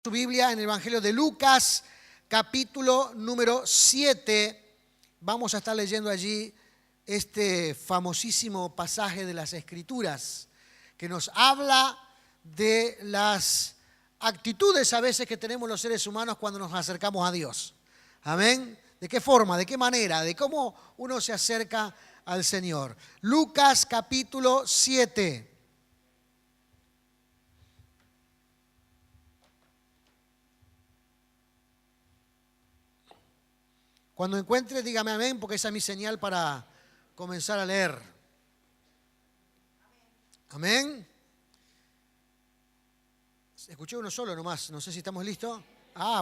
Su Biblia en el Evangelio de Lucas, capítulo número 7. Vamos a estar leyendo allí este famosísimo pasaje de las Escrituras que nos habla de las actitudes a veces que tenemos los seres humanos cuando nos acercamos a Dios. Amén. ¿De qué forma? ¿De qué manera? ¿De cómo uno se acerca al Señor? Lucas, capítulo 7. Cuando encuentre, dígame amén, porque esa es mi señal para comenzar a leer. Amén. Escuché uno solo nomás, no sé si estamos listos.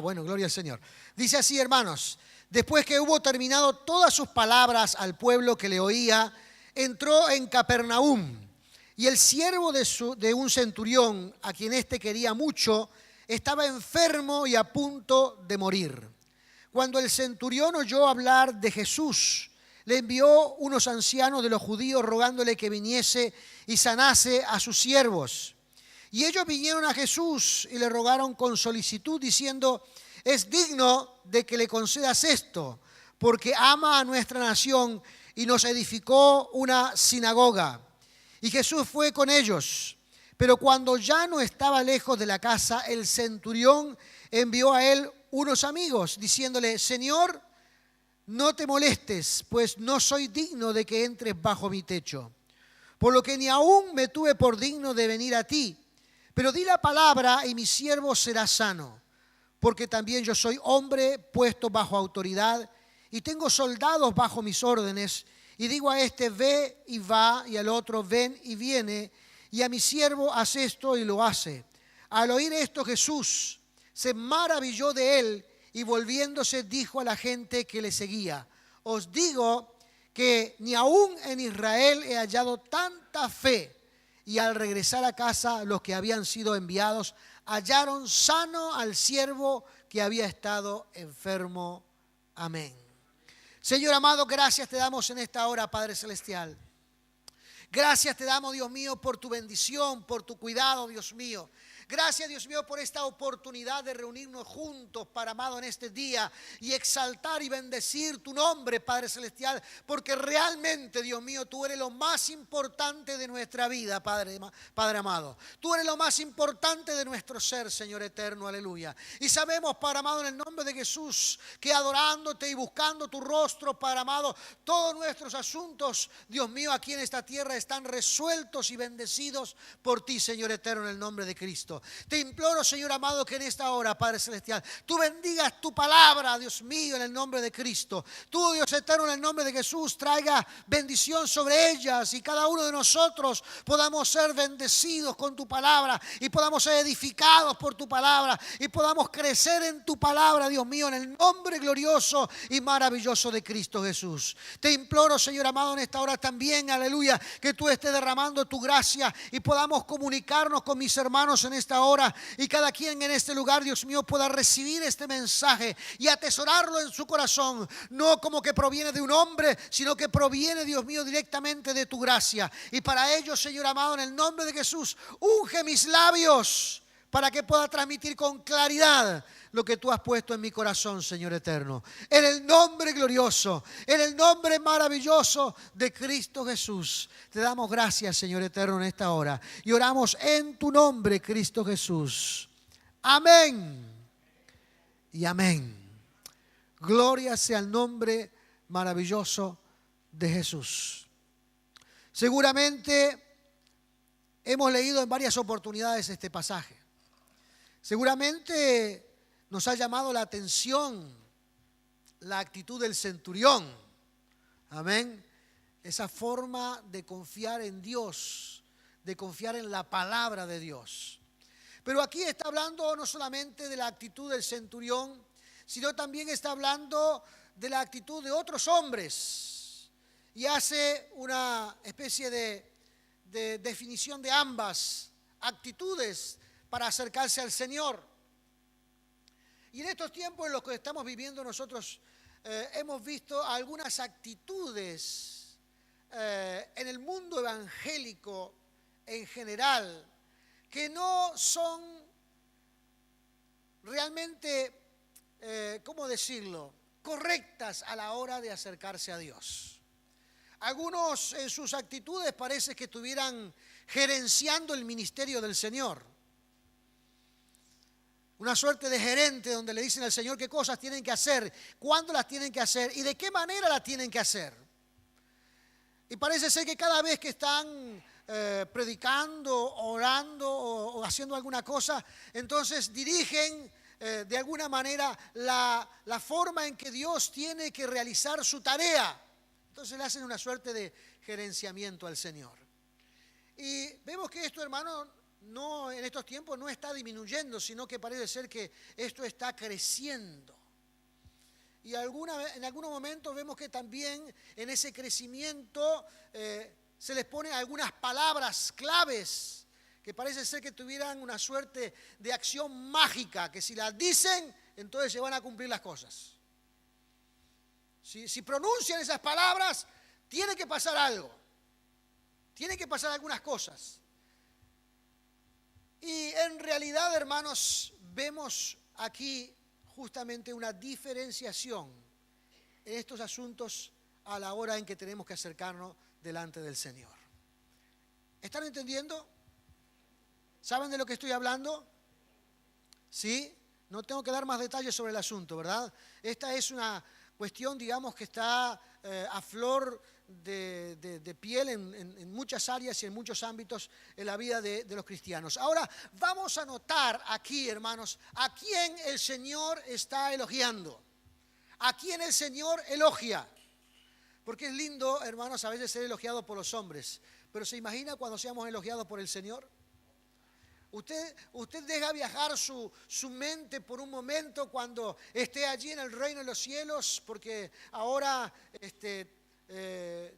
Bueno, gloria al Señor. Dice así, hermanos: después que hubo terminado todas sus palabras al pueblo que le oía, entró en Capernaum. Y el siervo de un centurión, a quien éste quería mucho, estaba enfermo y a punto de morir. Cuando el centurión oyó hablar de Jesús, le envió unos ancianos de los judíos rogándole que viniese y sanase a sus siervos. Y ellos vinieron a Jesús y le rogaron con solicitud, diciendo: es digno de que le concedas esto, porque ama a nuestra nación y nos edificó una sinagoga. Y Jesús fue con ellos. Pero cuando ya no estaba lejos de la casa, el centurión envió a él unos amigos, diciéndole: Señor, no te molestes, pues no soy digno de que entres bajo mi techo. Por lo que ni aún me tuve por digno de venir a ti. Pero di la palabra y mi siervo será sano. Porque también yo soy hombre puesto bajo autoridad y tengo soldados bajo mis órdenes. Y digo a este: ve y va, y al otro: ven y viene. Y a mi siervo: haz esto, y lo hace. Al oír esto, Jesús se maravilló de él y volviéndose dijo a la gente que le seguía: os digo que ni aún en Israel he hallado tanta fe. Y al regresar a casa, los que habían sido enviados hallaron sano al siervo que había estado enfermo. Amén. Señor amado, gracias te damos en esta hora, Padre Celestial. Gracias te damos, Dios mío, por tu bendición, por tu cuidado, Dios mío. Gracias, Dios mío, por esta oportunidad de reunirnos juntos, Padre amado, en este día y exaltar y bendecir tu nombre, Padre Celestial, porque realmente, Dios mío, tú eres lo más importante de nuestra vida, Padre amado. Tú eres lo más importante de nuestro ser, Señor eterno, aleluya. Y sabemos, Padre amado, en el nombre de Jesús, que adorándote y buscando tu rostro, Padre amado, todos nuestros asuntos, Dios mío, aquí en esta tierra están resueltos y bendecidos por ti, Señor eterno, en el nombre de Cristo. Te imploro, Señor amado, que en esta hora, Padre Celestial, tú bendigas tu palabra, Dios mío, en el nombre de Cristo. Tú, Dios eterno, en el nombre de Jesús, traiga bendición sobre ellas y cada uno de nosotros podamos ser bendecidos con tu palabra y podamos ser edificados por tu palabra y podamos crecer en tu palabra, Dios mío, en el nombre glorioso y maravilloso de Cristo Jesús. Te imploro, Señor amado, en esta hora también, aleluya, que tú estés derramando tu gracia y podamos comunicarnos con mis hermanos en esta hora y cada quien en este lugar, Dios mío, pueda recibir este mensaje y atesorarlo en su corazón, no como que proviene de un hombre, sino que proviene, Dios mío, directamente de tu gracia. Y para ello, Señor amado, en el nombre de Jesús, unge mis labios para que pueda transmitir con claridad lo que tú has puesto en mi corazón, Señor eterno. En el nombre glorioso, en el nombre maravilloso de Cristo Jesús, te damos gracias, Señor eterno, en esta hora. Y oramos en tu nombre, Cristo Jesús. Amén y amén. Gloria sea el nombre maravilloso de Jesús. Seguramente hemos leído en varias oportunidades este pasaje. Seguramente nos ha llamado la atención la actitud del centurión. Amén. Esa forma de confiar en Dios, de confiar en la palabra de Dios. Pero aquí está hablando no solamente de la actitud del centurión, sino también está hablando de la actitud de otros hombres. Y hace una especie de definición de ambas actitudes para acercarse al Señor. Y en estos tiempos en los que estamos viviendo nosotros hemos visto algunas actitudes en el mundo evangélico en general que no son realmente, ¿cómo decirlo?, correctas a la hora de acercarse a Dios. Algunos en sus actitudes parece que estuvieran gerenciando el ministerio del Señor. Una suerte de gerente donde le dicen al Señor qué cosas tienen que hacer, cuándo las tienen que hacer y de qué manera las tienen que hacer. Y parece ser que cada vez que están predicando, orando o haciendo alguna cosa, entonces dirigen de alguna manera la forma en que Dios tiene que realizar su tarea. Entonces le hacen una suerte de gerenciamiento al Señor. Y vemos que esto, hermano, no, en estos tiempos no está disminuyendo, sino que parece ser que esto está creciendo. Y en algunos momentos vemos que también en ese crecimiento se les ponen algunas palabras claves que parece ser que tuvieran una suerte de acción mágica, que si las dicen, entonces se van a cumplir las cosas. Si pronuncian esas palabras, tiene que pasar algo. Tienen que pasar algunas cosas. Y en realidad, hermanos, vemos aquí justamente una diferenciación en estos asuntos a la hora en que tenemos que acercarnos delante del Señor. ¿Están entendiendo? ¿Saben de lo que estoy hablando? ¿Sí? No tengo que dar más detalles sobre el asunto, ¿verdad? Esta es una cuestión, digamos, que está a flor de piel en muchas áreas y en muchos ámbitos en la vida de los cristianos. Ahora, vamos a notar aquí, hermanos, a quién el Señor está elogiando. A quién el Señor elogia. Porque es lindo, hermanos, a veces ser elogiado por los hombres. Pero ¿se imagina cuando seamos elogiados por el Señor? Usted deja viajar su mente por un momento cuando esté allí en el reino de los cielos, porque ahora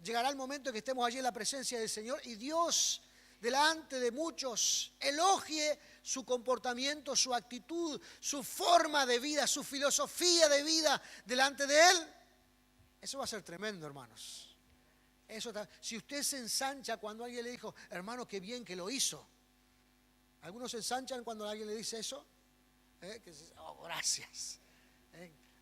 llegará el momento en que estemos allí en la presencia del Señor y Dios, delante de muchos, elogie su comportamiento, su actitud, su forma de vida, su filosofía de vida delante de Él. Eso va a ser tremendo, hermanos. Si usted se ensancha cuando alguien le dijo, hermano, qué bien que lo hizo. Algunos se ensanchan cuando alguien le dice eso. Que dice, oh, gracias.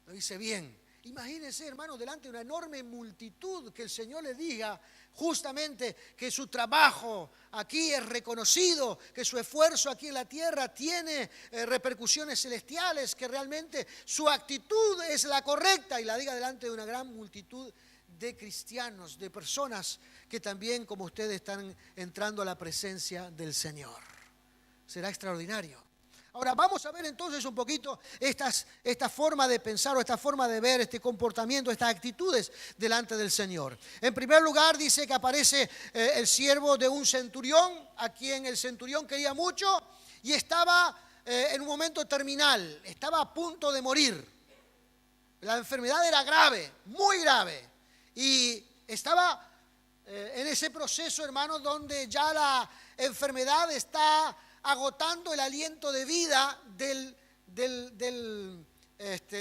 Lo dice bien. Imagínense, hermano, delante de una enorme multitud que el Señor le diga justamente que su trabajo aquí es reconocido, que su esfuerzo aquí en la tierra tiene repercusiones celestiales, que realmente su actitud es la correcta y la diga delante de una gran multitud de cristianos, de personas que también como ustedes están entrando a la presencia del Señor. Será extraordinario. Ahora vamos a ver entonces un poquito esta forma de pensar o esta forma de ver, este comportamiento, estas actitudes delante del Señor. En primer lugar dice que aparece el siervo de un centurión, a quien el centurión quería mucho y estaba en un momento terminal, estaba a punto de morir. La enfermedad era grave, muy grave, y estaba en ese proceso, hermanos, donde ya la enfermedad está agotando el aliento de vida del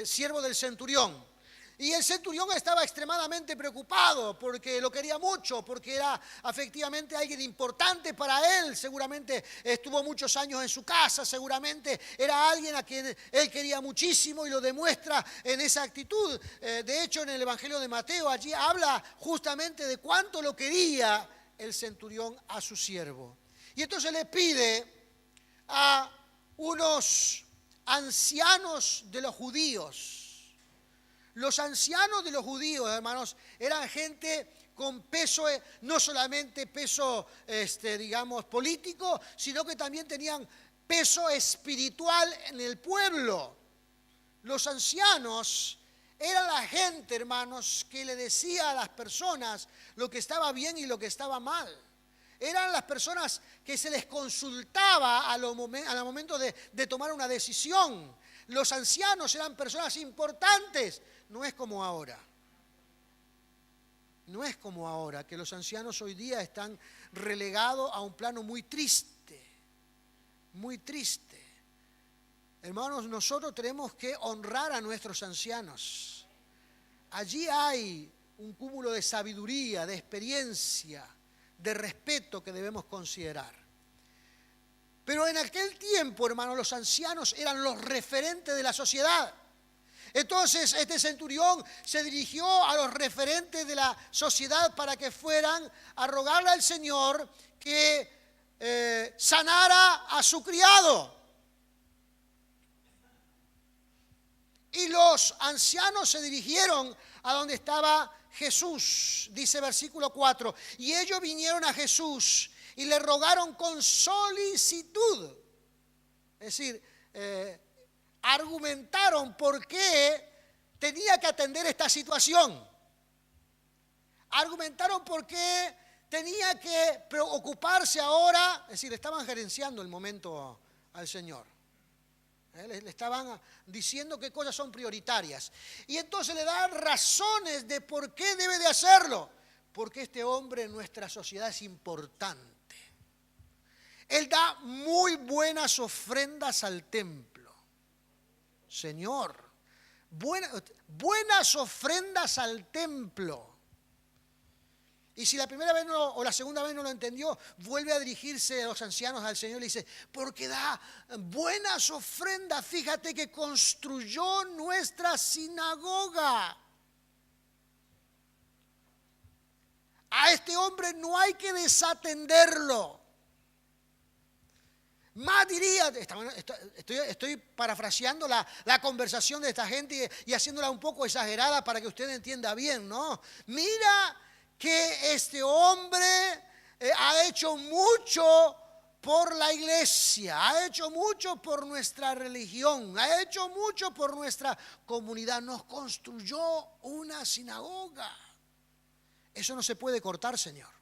siervo del centurión. Y el centurión estaba extremadamente preocupado porque lo quería mucho, porque era efectivamente alguien importante para él. Seguramente estuvo muchos años en su casa, seguramente era alguien a quien él quería muchísimo y lo demuestra en esa actitud. De hecho, en el Evangelio de Mateo allí habla justamente de cuánto lo quería el centurión a su siervo. Y entonces le pide a unos ancianos de los judíos. Los ancianos de los judíos, hermanos, eran gente con peso, no solamente peso, digamos, político, sino que también tenían peso espiritual en el pueblo. Los ancianos eran la gente, hermanos, que le decía a las personas lo que estaba bien y lo que estaba mal. Eran las personas que se les consultaba al momento de tomar una decisión. Los ancianos eran personas importantes. No es como ahora. No es como ahora, que los ancianos hoy día están relegados a un plano muy triste. Muy triste. Hermanos, nosotros tenemos que honrar a nuestros ancianos. Allí hay un cúmulo de sabiduría, de experiencia, de respeto que debemos considerar. Pero en aquel tiempo, hermano, los ancianos eran los referentes de la sociedad. Entonces este centurión se dirigió a los referentes de la sociedad para que fueran a rogarle al Señor que sanara a su criado. Y los ancianos se dirigieron a donde estaba Jesús, dice versículo 4. Y ellos vinieron a Jesús y le rogaron con solicitud. Es decir, argumentaron por qué tenía que atender esta situación. Argumentaron por qué tenía que preocuparse ahora. Es decir, estaban gerenciando el momento al Señor. Le estaban diciendo qué cosas son prioritarias. Y entonces le dan razones de por qué debe de hacerlo. Porque este hombre en nuestra sociedad es importante. Él da muy buenas ofrendas al templo. Señor, buenas ofrendas al templo. Y si la primera vez o la segunda vez no lo entendió, vuelve a dirigirse a los ancianos al Señor y le dice, porque da buenas ofrendas, fíjate que construyó nuestra sinagoga. A este hombre no hay que desatenderlo. Más diría, estoy parafraseando la conversación de esta gente y haciéndola un poco exagerada para que usted entienda bien, ¿no? Mira que este hombre ha hecho mucho por la iglesia, ha hecho mucho por nuestra religión, ha hecho mucho por nuestra comunidad, nos construyó una sinagoga. Eso no se puede cortar, Señor.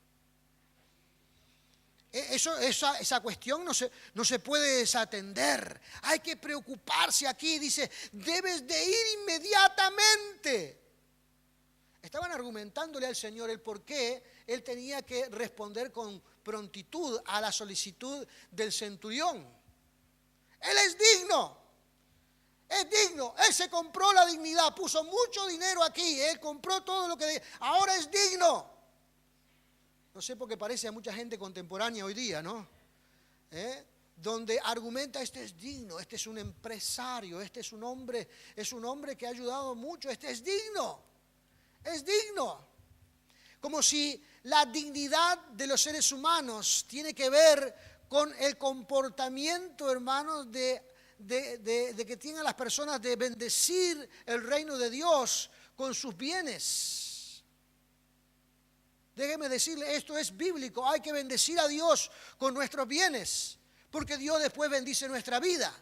Esa cuestión no se puede desatender. Hay que preocuparse aquí. Dice, debes de ir inmediatamente. Estaban argumentándole al Señor el por qué Él tenía que responder con prontitud a la solicitud del centurión. Él es digno. Es digno. Él se compró la dignidad. Puso mucho dinero aquí. Él compró todo lo que... Ahora es digno. No sé por qué parece a mucha gente contemporánea hoy día, ¿no? Donde argumenta, este es digno, este es un empresario, este es un hombre que ha ayudado mucho, este es digno, es digno. Como si la dignidad de los seres humanos tiene que ver con el comportamiento, hermanos, de que tienen las personas de bendecir el reino de Dios con sus bienes. Déjeme decirle, esto es bíblico. Hay que bendecir a Dios con nuestros bienes, porque Dios después bendice nuestra vida.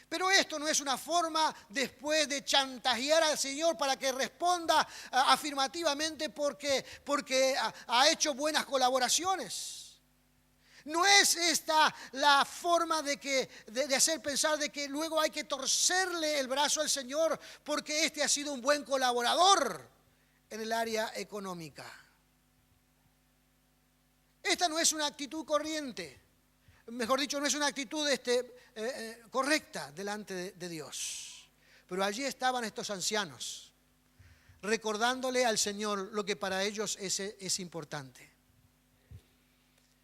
Pero esto no es una forma después de chantajear al Señor para que responda afirmativamente porque ha hecho buenas colaboraciones. No es esta la forma de hacer pensar de que luego hay que torcerle el brazo al Señor porque este ha sido un buen colaborador en el área económica. Esta no es una actitud corriente, mejor dicho, no es una actitud correcta delante de Dios. Pero allí estaban estos ancianos, recordándole al Señor lo que para ellos es importante.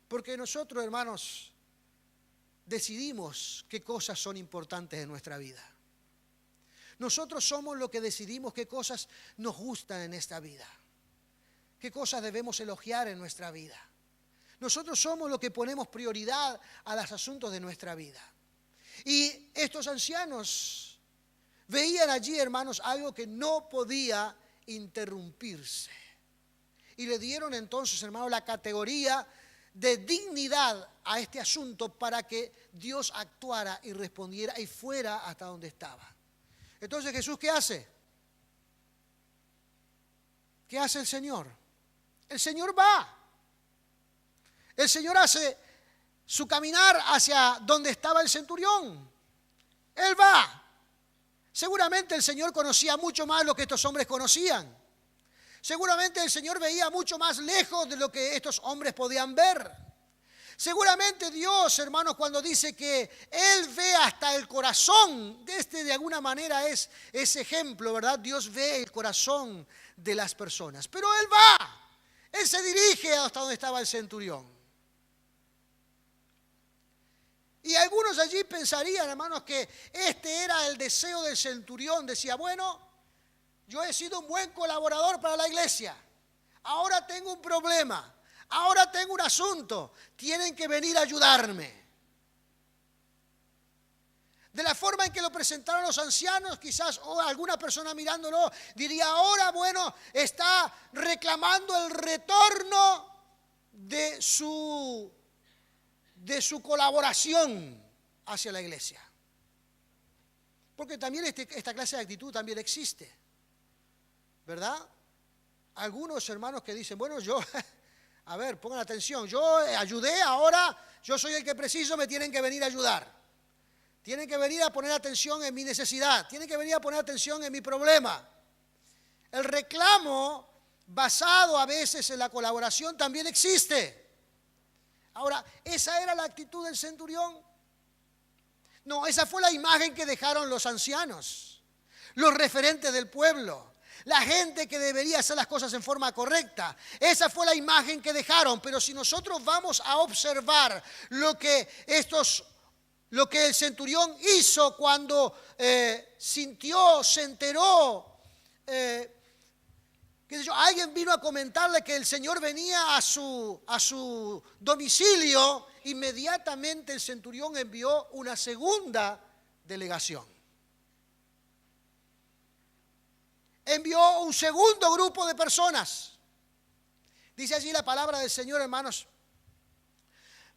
Porque nosotros, hermanos, decidimos qué cosas son importantes en nuestra vida. Nosotros somos los que decidimos qué cosas nos gustan en esta vida, qué cosas debemos elogiar en nuestra vida. Nosotros somos los que ponemos prioridad a los asuntos de nuestra vida. Y estos ancianos veían allí, hermanos, algo que no podía interrumpirse. Y le dieron entonces, hermanos, la categoría de dignidad a este asunto para que Dios actuara y respondiera y fuera hasta donde estaba. Entonces, Jesús, ¿qué hace? ¿Qué hace el Señor? El Señor va. El Señor hace su caminar hacia donde estaba el centurión. Él va. Seguramente el Señor conocía mucho más lo que estos hombres conocían. Seguramente el Señor veía mucho más lejos de lo que estos hombres podían ver. Seguramente Dios, hermanos, cuando dice que Él ve hasta el corazón, de alguna manera es ese ejemplo, ¿verdad? Dios ve el corazón de las personas. Pero Él va. Él se dirige hasta donde estaba el centurión. Y algunos allí pensarían, hermanos, que este era el deseo del centurión. Decía, bueno, yo he sido un buen colaborador para la iglesia. Ahora tengo un problema. Ahora tengo un asunto. Tienen que venir a ayudarme. De la forma en que lo presentaron los ancianos, quizás o alguna persona mirándolo diría, ahora, bueno, está reclamando el retorno de su colaboración hacia la iglesia. Porque también esta clase de actitud también existe, ¿verdad? Algunos hermanos que dicen, bueno, yo, a ver, pongan atención, yo ayudé, ahora yo soy el que preciso, me tienen que venir a ayudar. Tienen que venir a poner atención en mi necesidad, tienen que venir a poner atención en mi problema. El reclamo basado a veces en la colaboración también existe. Ahora, ¿esa era la actitud del centurión? No, esa fue la imagen que dejaron los ancianos, los referentes del pueblo, la gente que debería hacer las cosas en forma correcta. Esa fue la imagen que dejaron, pero si nosotros vamos a observar lo que el centurión hizo cuando sintió, se enteró, alguien vino a comentarle que el Señor venía a su domicilio, inmediatamente el centurión envió una segunda delegación. Envió un segundo grupo de personas. Dice allí la palabra del Señor, hermanos.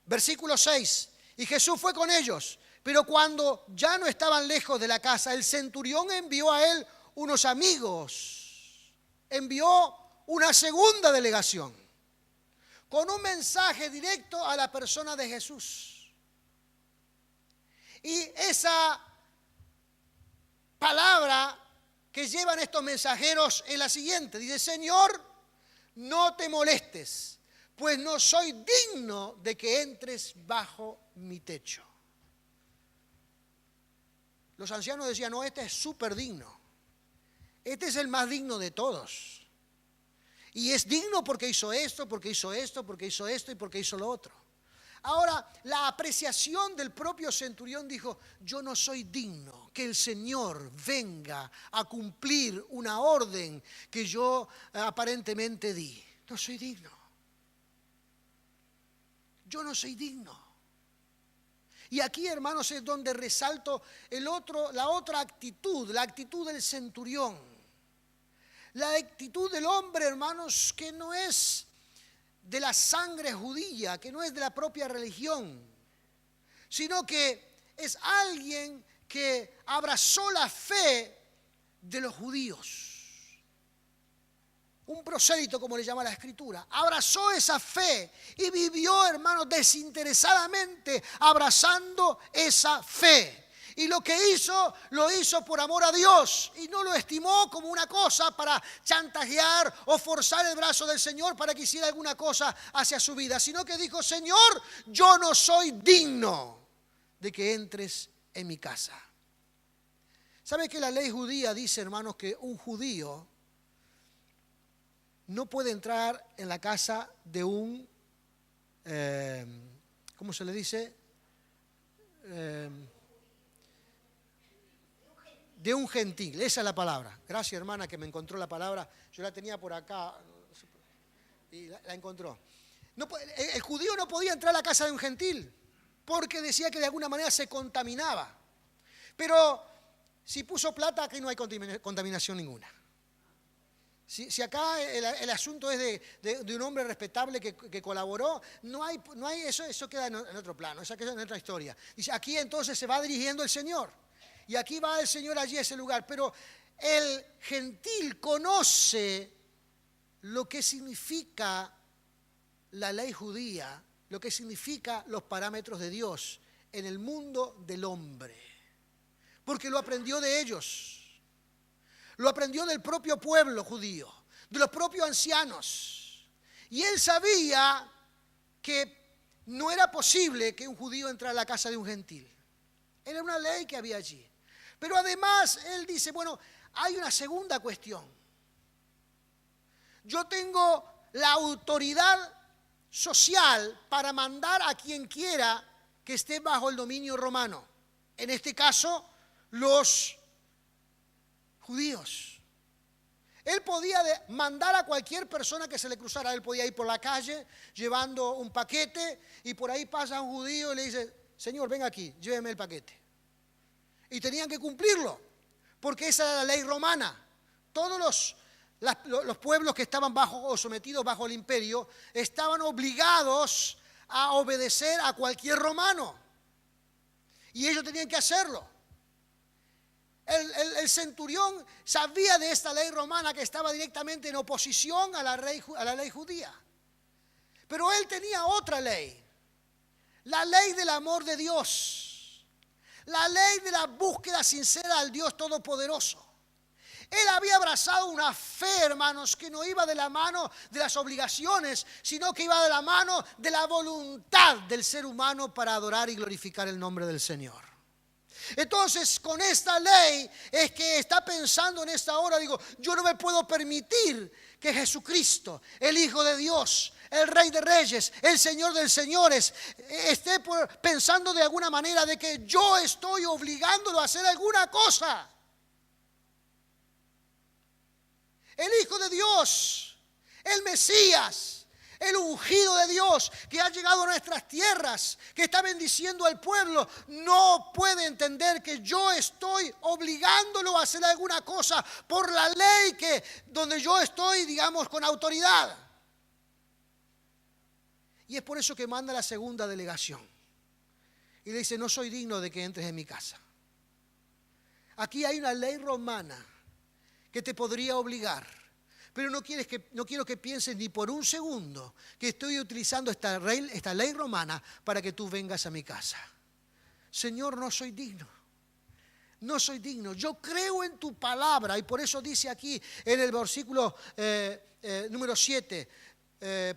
Versículo 6. Y Jesús fue con ellos, pero cuando ya no estaban lejos de la casa, el centurión envió a él unos amigos. Envió una segunda delegación con un mensaje directo a la persona de Jesús. Y esa palabra que llevan estos mensajeros es la siguiente. Dice, Señor, no te molestes, pues no soy digno de que entres bajo mi techo. Los ancianos decían, no, este es súper digno. Este es el más digno de todos. Y es digno porque hizo esto, porque hizo esto, porque hizo esto y porque hizo lo otro. Ahora, la apreciación del propio centurión dijo, yo no soy digno que el Señor venga a cumplir una orden que yo aparentemente di. No soy digno. Yo no soy digno. Y aquí, hermanos, es donde resalto la otra actitud, la actitud del centurión. La actitud del hombre, hermanos, que no es de la sangre judía, que no es de la propia religión, sino que es alguien que abrazó la fe de los judíos. Un prosélito, como le llama la Escritura, abrazó esa fe y vivió, hermanos, desinteresadamente abrazando esa fe. Y lo que hizo, lo hizo por amor a Dios y no lo estimó como una cosa para chantajear o forzar el brazo del Señor para que hiciera alguna cosa hacia su vida, sino que dijo, Señor, yo no soy digno de que entres en mi casa. ¿Sabe que la ley judía dice, hermanos, que un judío no puede entrar en la casa de un, ¿cómo se le dice? De un gentil, esa es la palabra. Gracias, hermana, que me encontró la palabra. Yo la tenía por acá y la encontró. El judío no podía entrar a la casa de un gentil porque decía que de alguna manera se contaminaba. Pero si puso plata, aquí no hay contaminación ninguna. Si acá el asunto es de un hombre respetable que colaboró, no hay eso queda en otro plano, eso queda en otra historia. Dice, aquí entonces se va dirigiendo el Señor. Y aquí va el Señor allí a ese lugar. Pero el gentil conoce lo que significa la ley judía, lo que significa los parámetros de Dios en el mundo del hombre. Porque lo aprendió de ellos. Lo aprendió del propio pueblo judío, de los propios ancianos. Y él sabía que no era posible que un judío entrara a la casa de un gentil. Era una ley que había allí. Pero además él dice, bueno, hay una segunda cuestión. Yo tengo la autoridad social para mandar a quien quiera que esté bajo el dominio romano. En este caso, los judíos. Él podía mandar a cualquier persona que se le cruzara. Él podía ir por la calle llevando un paquete y por ahí pasa un judío y le dice: Señor, ven aquí, lléveme el paquete. Y tenían que cumplirlo, porque esa era la ley romana. Todos los pueblos que estaban bajo o sometidos bajo el imperio estaban obligados a obedecer a cualquier romano. Y ellos tenían que hacerlo. El centurión sabía de esta ley romana que estaba directamente en oposición a la ley judía. Pero él tenía otra ley. La ley del amor de Dios. La ley de la búsqueda sincera al Dios Todopoderoso. Él había abrazado una fe, hermanos, que no iba de la mano de las obligaciones, sino que iba de la mano de la voluntad del ser humano para adorar y glorificar el nombre del Señor. Entonces, con esta ley es que está pensando en esta hora, digo, yo no me puedo permitir que Jesucristo, el Hijo de Dios, el Rey de Reyes, el Señor de Señores, esté pensando de alguna manera de que yo estoy obligándolo a hacer alguna cosa. El Hijo de Dios, el Mesías, el ungido de Dios que ha llegado a nuestras tierras, que está bendiciendo al pueblo, no puede entender que yo estoy obligándolo a hacer alguna cosa por la ley donde yo estoy, digamos, con autoridad. Y es por eso que manda la segunda delegación. Y le dice: no soy digno de que entres en mi casa. Aquí hay una ley romana que te podría obligar. Pero no quiero que pienses ni por un segundo que estoy utilizando esta ley romana para que tú vengas a mi casa. Señor, no soy digno. No soy digno. Yo creo en tu palabra. Y por eso dice aquí en el versículo número 7.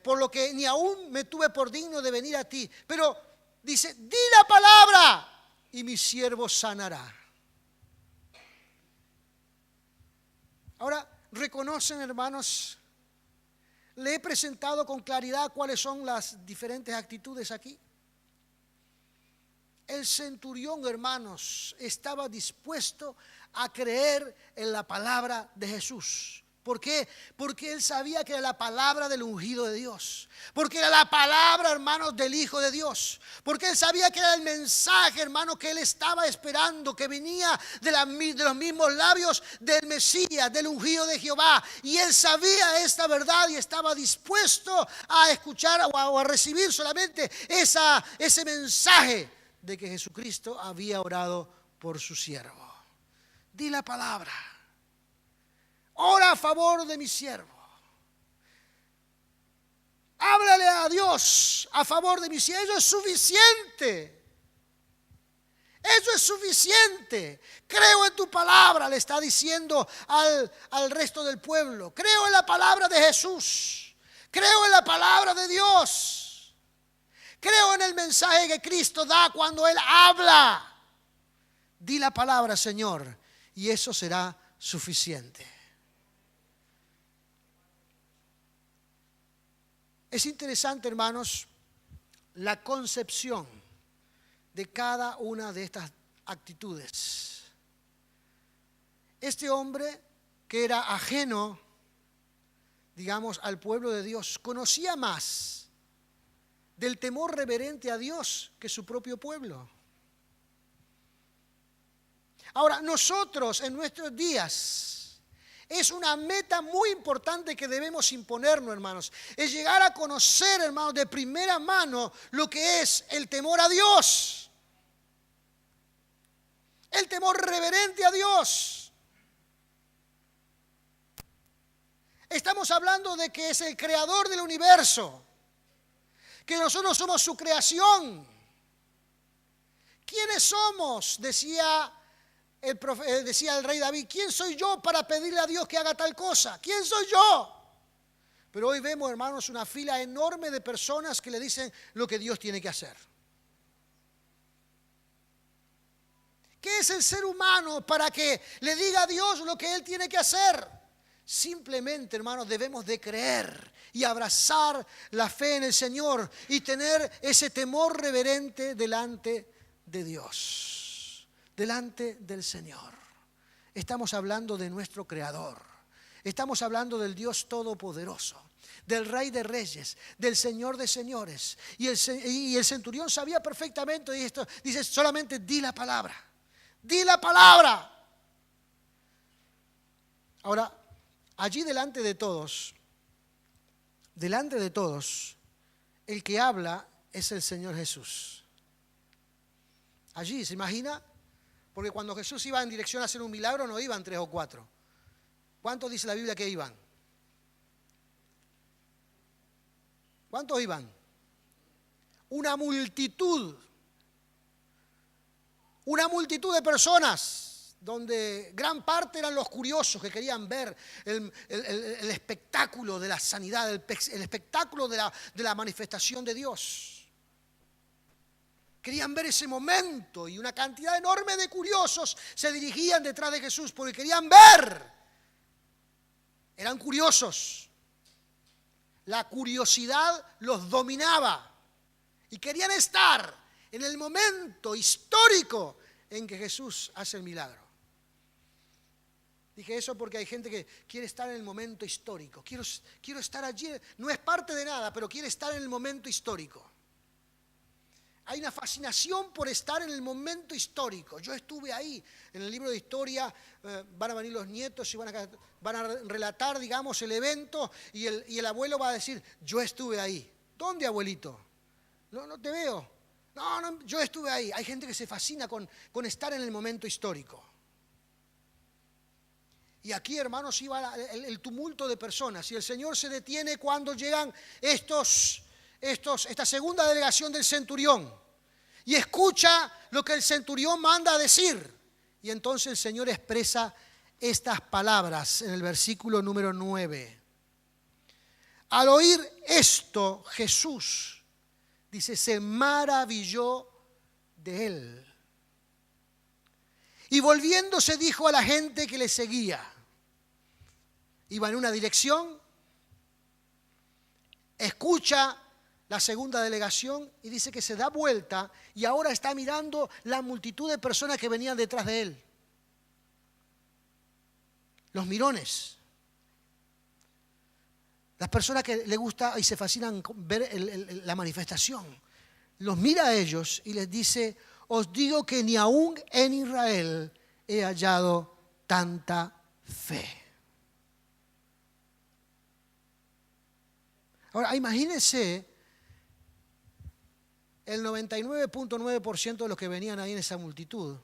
Por lo que ni aún me tuve por digno de venir a ti. Pero dice: di la palabra y mi siervo sanará. Ahora, reconocen, hermanos, le he presentado con claridad cuáles son las diferentes actitudes aquí. El centurión, hermanos, estaba dispuesto a creer en la palabra de Jesús. ¿Por qué? Porque él sabía que era la palabra del ungido de Dios. Porque era la palabra, hermanos, del Hijo de Dios. Porque él sabía que era el mensaje, hermanos, que él estaba esperando, que venía de los mismos labios del Mesías, del ungido de Jehová. Y él sabía esta verdad y estaba dispuesto a escuchar o a recibir solamente ese mensaje de que Jesucristo había orado por su siervo. Di la palabra. Ora a favor de mi siervo. Háblale a Dios a favor de mi siervo. Eso es suficiente. Eso es suficiente. Creo en tu palabra, le está diciendo al resto del pueblo. Creo en la palabra de Jesús. Creo en la palabra de Dios. Creo en el mensaje que Cristo da cuando Él habla. Di la palabra, Señor, y eso será suficiente. Es interesante, hermanos, la concepción de cada una de estas actitudes. Este hombre, que era ajeno, digamos, al pueblo de Dios, conocía más del temor reverente a Dios que su propio pueblo. Ahora, nosotros en nuestros días, es una meta muy importante que debemos imponernos, hermanos. Es llegar a conocer, hermanos, de primera mano lo que es el temor a Dios. El temor reverente a Dios. Estamos hablando de que es el creador del universo. Que nosotros somos su creación. ¿Quiénes somos? Decía el rey David: ¿quién soy yo para pedirle a Dios que haga tal cosa? ¿Quién soy yo? Pero hoy vemos, hermanos, una fila enorme de personas que le dicen lo que Dios tiene que hacer. ¿Qué es el ser humano para que le diga a Dios lo que Él tiene que hacer? Simplemente, hermanos, debemos de creer y abrazar la fe en el Señor y tener ese temor reverente delante de Dios, delante del Señor. Estamos hablando de nuestro Creador. Estamos hablando del Dios Todopoderoso, del Rey de Reyes, del Señor de Señores. Y el centurión sabía perfectamente, y esto dice, solamente di la palabra. Di la palabra. Ahora, allí delante de todos, el que habla es el Señor Jesús. Allí, ¿se imagina? Porque cuando Jesús iba en dirección a hacer un milagro, no iban 3 o 4. ¿Cuántos dice la Biblia que iban? ¿Cuántos iban? Una multitud de personas, donde gran parte eran los curiosos que querían ver el espectáculo de la sanidad, el espectáculo de la manifestación de Dios. Querían ver ese momento y una cantidad enorme de curiosos se dirigían detrás de Jesús porque querían ver. Eran curiosos. La curiosidad los dominaba y querían estar en el momento histórico en que Jesús hace el milagro. Dije eso porque hay gente que quiere estar en el momento histórico. Quiero estar allí, no es parte de nada, pero quiere estar en el momento histórico. Hay una fascinación por estar en el momento histórico. Yo estuve ahí. En el libro de historia van a venir los nietos y van a relatar, digamos, el evento y el abuelo va a decir, yo estuve ahí. ¿Dónde, abuelito? No te veo. No, yo estuve ahí. Hay gente que se fascina con estar en el momento histórico. Y aquí, hermanos, iba el tumulto de personas. Y el Señor se detiene cuando llegan esta segunda delegación del centurión y escucha lo que el centurión manda a decir. Y entonces el Señor expresa estas palabras en el versículo número 9. Al oír esto, Jesús, dice, se maravilló de él. Y volviéndose dijo a la gente que le seguía. Iba en una dirección, escucha la segunda delegación y dice que se da vuelta y ahora está mirando la multitud de personas que venían detrás de él. Los mirones. Las personas que le gusta y se fascinan con ver la manifestación. Los mira a ellos y les dice, os digo que ni aún en Israel he hallado tanta fe. Ahora, imagínense el 99.9% de los que venían ahí en esa multitud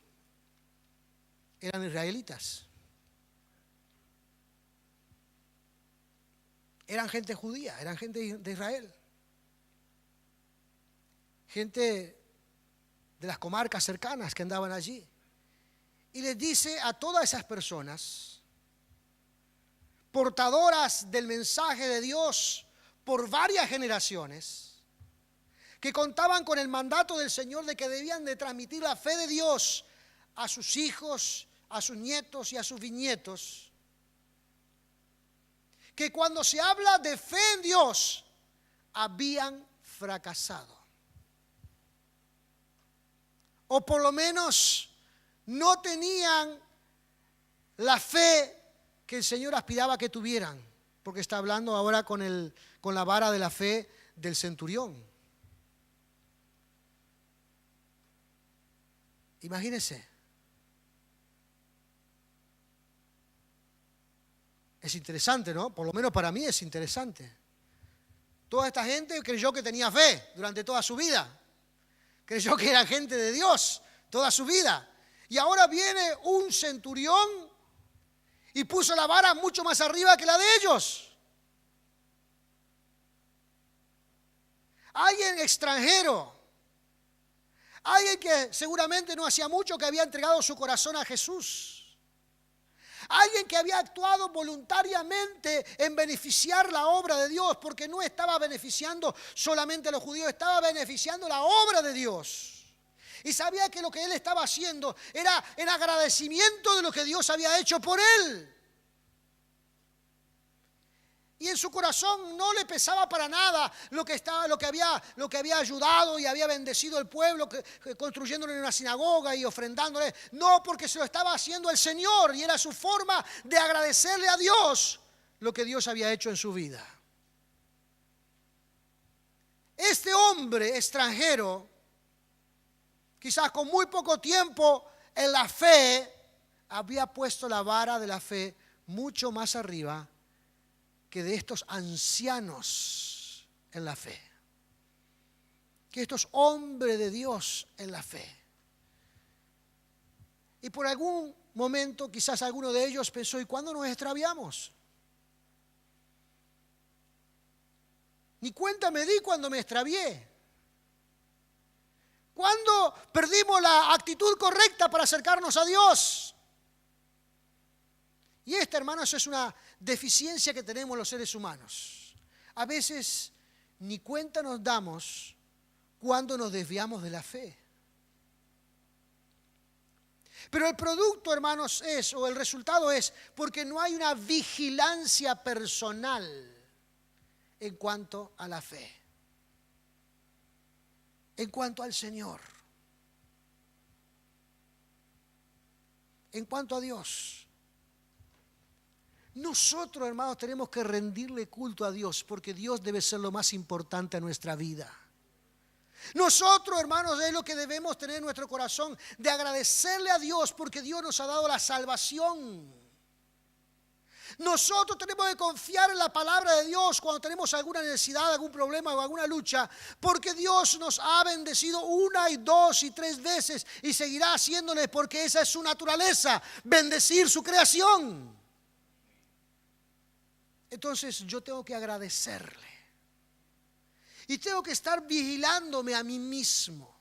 eran israelitas. Eran gente judía, eran gente de Israel. Gente de las comarcas cercanas que andaban allí. Y les dice a todas esas personas, portadoras del mensaje de Dios por varias generaciones, que contaban con el mandato del Señor de que debían de transmitir la fe de Dios a sus hijos, a sus nietos y a sus bisnietos, que cuando se habla de fe en Dios, habían fracasado. O por lo menos no tenían la fe que el Señor aspiraba que tuvieran, porque está hablando ahora con la vara de la fe del centurión. Imagínense. Es interesante, ¿no? Por lo menos para mí es interesante. Toda esta gente creyó que tenía fe durante toda su vida. Creyó que era gente de Dios toda su vida. Y ahora viene un centurión y puso la vara mucho más arriba que la de ellos. Alguien extranjero. Alguien que seguramente no hacía mucho que había entregado su corazón a Jesús. Alguien que había actuado voluntariamente en beneficiar la obra de Dios, porque no estaba beneficiando solamente a los judíos, estaba beneficiando la obra de Dios. Y sabía que lo que él estaba haciendo era en agradecimiento de lo que Dios había hecho por él. Y en su corazón no le pesaba para nada lo que había ayudado y había bendecido al pueblo, construyéndole una sinagoga y ofrendándole. No, porque se lo estaba haciendo el Señor y era su forma de agradecerle a Dios lo que Dios había hecho en su vida. Este hombre extranjero, quizás con muy poco tiempo en la fe, había puesto la vara de la fe mucho más arriba que de estos ancianos en la fe, que estos hombres de Dios en la fe. Y por algún momento quizás alguno de ellos pensó: ¿y cuándo nos extraviamos? Ni cuenta me di cuando me extravié. ¿Cuándo perdimos la actitud correcta para acercarnos a Dios? Y esta, hermanos, es una deficiencia que tenemos los seres humanos. A veces ni cuenta nos damos cuando nos desviamos de la fe. Pero el producto, hermanos, el resultado es porque no hay una vigilancia personal en cuanto a la fe, en cuanto al Señor, en cuanto a Dios. Nosotros, hermanos, tenemos que rendirle culto a Dios, porque Dios debe ser lo más importante en nuestra vida. Nosotros, hermanos, es lo que debemos tener en nuestro corazón, de agradecerle a Dios porque Dios nos ha dado la salvación. Nosotros tenemos que confiar en la palabra de Dios cuando tenemos alguna necesidad, algún problema o alguna lucha, porque Dios nos ha bendecido 1 y 2 y 3 veces y seguirá haciéndole, porque esa es su naturaleza, bendecir su creación. Entonces yo tengo que agradecerle y tengo que estar vigilándome a mí mismo.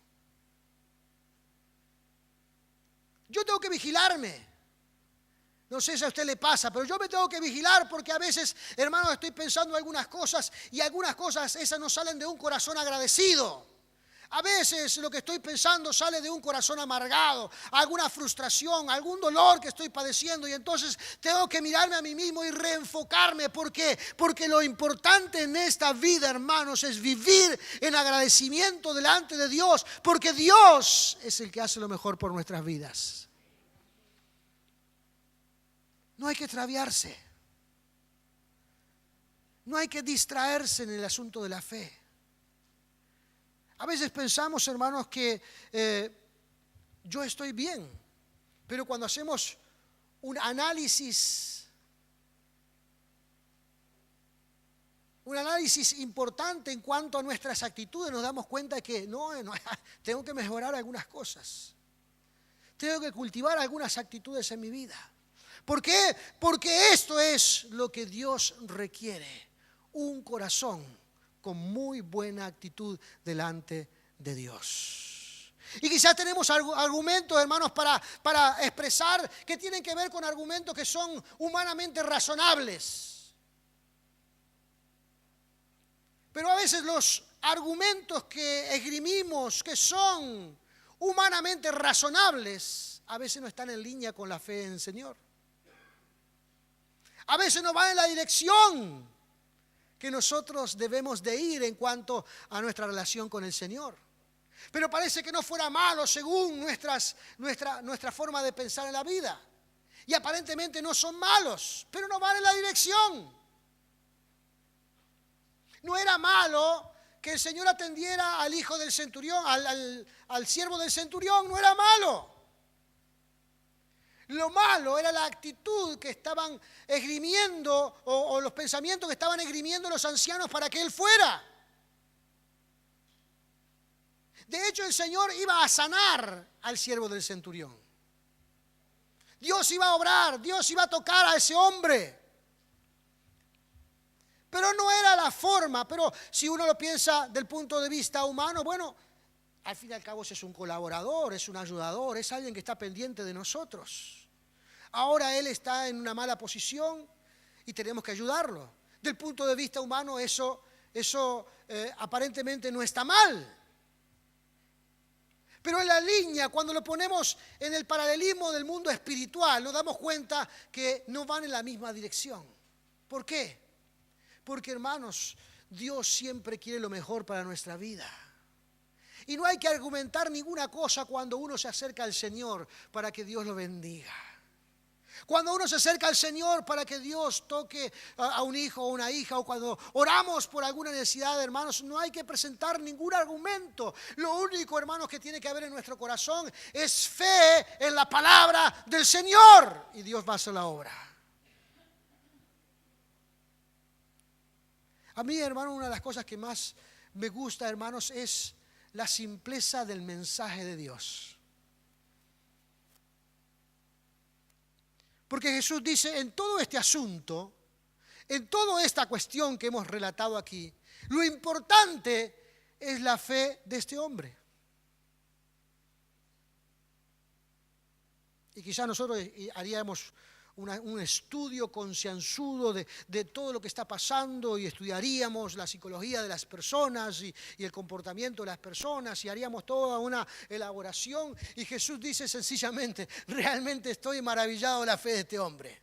Yo tengo que vigilarme. No sé si a usted le pasa, pero yo me tengo que vigilar, porque a veces, hermanos, estoy pensando algunas cosas y algunas cosas esas no salen de un corazón agradecido. A veces lo que estoy pensando sale de un corazón amargado, alguna frustración, algún dolor que estoy padeciendo, y entonces tengo que mirarme a mí mismo y reenfocarme. ¿Por qué? Porque lo importante en esta vida, hermanos, es vivir en agradecimiento delante de Dios, porque Dios es el que hace lo mejor por nuestras vidas. No hay que extraviarse. No hay que distraerse en el asunto de la fe. A veces pensamos, hermanos, que yo estoy bien, pero cuando hacemos un análisis importante en cuanto a nuestras actitudes, nos damos cuenta de que no, tengo que mejorar algunas cosas. Tengo que cultivar algunas actitudes en mi vida. ¿Por qué? Porque esto es lo que Dios requiere. Un corazón con muy buena actitud delante de Dios. Y quizás tenemos argumentos, hermanos, para expresar, que tienen que ver con argumentos que son humanamente razonables. Pero a veces los argumentos que esgrimimos, que son humanamente razonables, a veces no están en línea con la fe en el Señor. A veces no van en la dirección que nosotros debemos de ir en cuanto a nuestra relación con el Señor. Pero parece que no fuera malo según nuestra forma de pensar en la vida. Y aparentemente no son malos, pero no van en la dirección. No era malo que el Señor atendiera al hijo del centurión, al siervo del centurión, no era malo. Lo malo era la actitud que estaban esgrimiendo o los pensamientos que estaban esgrimiendo los ancianos para que él fuera. De hecho, el Señor iba a sanar al siervo del centurión. Dios iba a obrar, Dios iba a tocar a ese hombre. Pero no era la forma. Pero si uno lo piensa del punto de vista humano, bueno, al fin y al cabo es un colaborador, es un ayudador, es alguien que está pendiente de nosotros. Ahora él está en una mala posición y tenemos que ayudarlo. Del punto de vista humano eso aparentemente no está mal. Pero en la línea, cuando lo ponemos en el paralelismo del mundo espiritual, nos damos cuenta que no van en la misma dirección. ¿Por qué? Porque, hermanos, Dios siempre quiere lo mejor para nuestra vida. Y no hay que argumentar ninguna cosa cuando uno se acerca al Señor para que Dios lo bendiga. Cuando uno se acerca al Señor para que Dios toque a un hijo o una hija, o cuando oramos por alguna necesidad, hermanos, no hay que presentar ningún argumento. Lo único, hermanos, que tiene que haber en nuestro corazón es fe en la palabra del Señor, y Dios va a hacer la obra. A mí, hermano, una de las cosas que más me gusta, hermanos, es la simpleza del mensaje de Dios. Porque Jesús dice, en todo este asunto, en toda esta cuestión que hemos relatado aquí, lo importante es la fe de este hombre. Y quizás nosotros haríamos un estudio concienzudo de todo lo que está pasando, y estudiaríamos la psicología de las personas y el comportamiento de las personas, y haríamos toda una elaboración. Y Jesús dice sencillamente, realmente estoy maravillado de la fe de este hombre.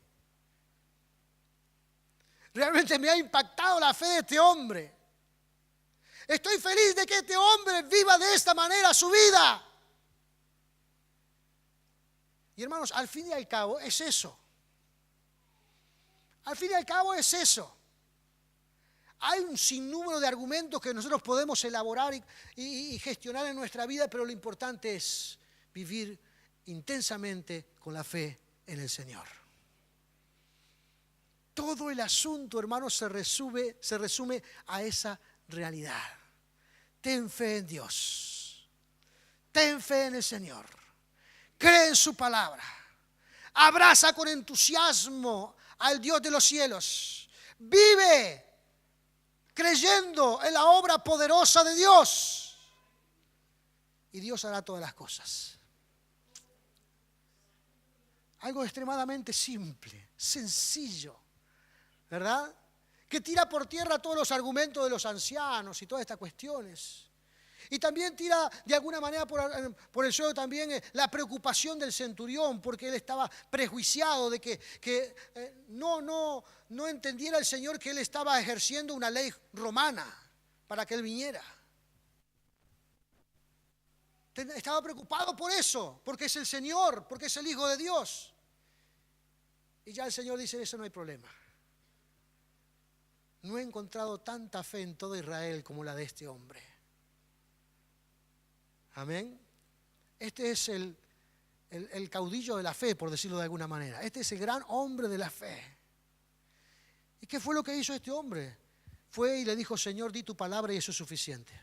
Realmente me ha impactado la fe de este hombre. Estoy feliz de que este hombre viva de esta manera su vida. Y hermanos, al fin y al cabo es eso. Al fin y al cabo es eso. Hay un sinnúmero de argumentos que nosotros podemos elaborar y gestionar en nuestra vida, pero lo importante es vivir intensamente con la fe en el Señor. Todo el asunto, hermanos, se resume a esa realidad. Ten fe en Dios. Ten fe en el Señor. Cree en su palabra. Abraza con entusiasmo al Dios de los cielos. Vive creyendo en la obra poderosa de Dios. Y Dios hará todas las cosas. Algo extremadamente simple, sencillo, ¿verdad? Que tira por tierra todos los argumentos de los ancianos y todas estas cuestiones. Y también tira de alguna manera por el suelo también la preocupación del centurión, porque él estaba prejuiciado de que no entendiera el Señor que él estaba ejerciendo una ley romana para que él viniera. Estaba preocupado por eso, porque es el Señor, porque es el Hijo de Dios. Y ya el Señor dice, eso no hay problema. No he encontrado tanta fe en todo Israel como la de este hombre. Amén. Este es el caudillo de la fe, por decirlo de alguna manera. Este es el gran hombre de la fe. ¿Y qué fue lo que hizo este hombre? Fue y le dijo, Señor, di tu palabra y eso es suficiente.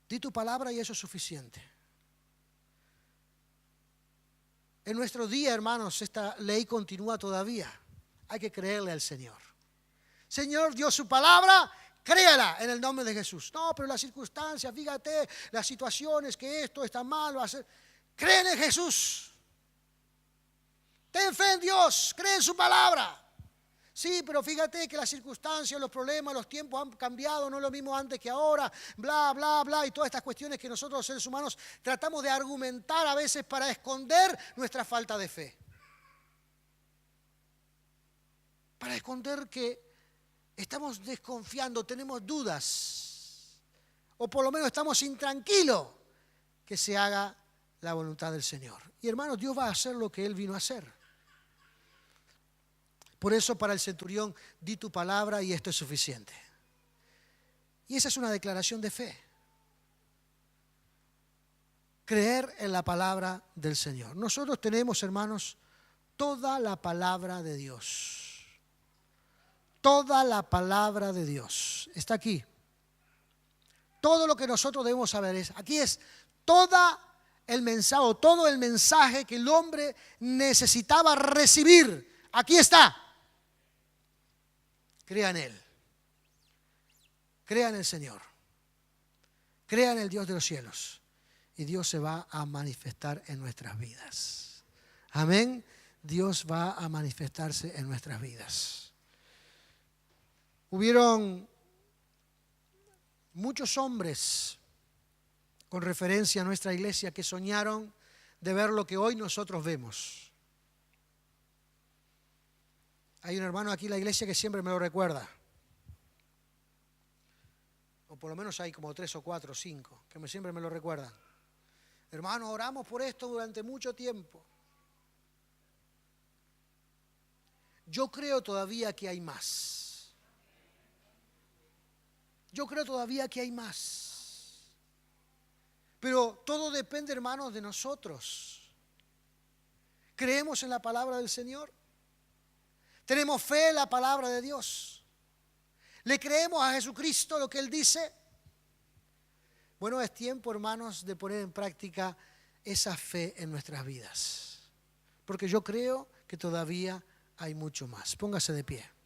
Di tu palabra y eso es suficiente. En nuestro día, hermanos, esta ley continúa todavía. Hay que creerle al Señor. Señor dio su palabra, créala en el nombre de Jesús. No, pero las circunstancias, fíjate, las situaciones, que esto está mal, va a ser. Cree en Jesús. Ten fe en Dios, cree en su palabra. Sí, pero fíjate que las circunstancias, los problemas, los tiempos han cambiado, no es lo mismo antes que ahora, bla, bla, bla, y todas estas cuestiones que nosotros los seres humanos tratamos de argumentar a veces para esconder nuestra falta de fe. Para esconder que estamos desconfiando, tenemos dudas, o por lo menos estamos intranquilos que se haga la voluntad del Señor. Y hermanos, Dios va a hacer lo que Él vino a hacer. Por eso para el centurión, di tu palabra y esto es suficiente. Y esa es una declaración de fe. Creer en la palabra del Señor. Nosotros tenemos, hermanos, toda la palabra de Dios. Toda la palabra de Dios está aquí. Todo lo que nosotros debemos saber aquí es todo el mensaje que el hombre necesitaba recibir. Aquí está. Crea en Él. Crea en el Señor. Crea en el Dios de los cielos. Y Dios se va a manifestar en nuestras vidas. Amén. Dios va a manifestarse en nuestras vidas. Hubieron muchos hombres con referencia a nuestra iglesia que soñaron de ver lo que hoy nosotros vemos. Hay un hermano aquí en la iglesia que siempre me lo recuerda. O por lo menos hay como 3 o 4 o 5 que siempre me lo recuerdan. Hermano, oramos por esto durante mucho tiempo. Yo creo todavía que hay más. Yo creo todavía que hay más. Pero todo depende, hermanos, de nosotros. ¿Creemos en la palabra del Señor? ¿Tenemos fe en la palabra de Dios? ¿Le creemos a Jesucristo lo que Él dice? Bueno, es tiempo, hermanos, de poner en práctica esa fe en nuestras vidas. Porque yo creo que todavía hay mucho más. Póngase de pie.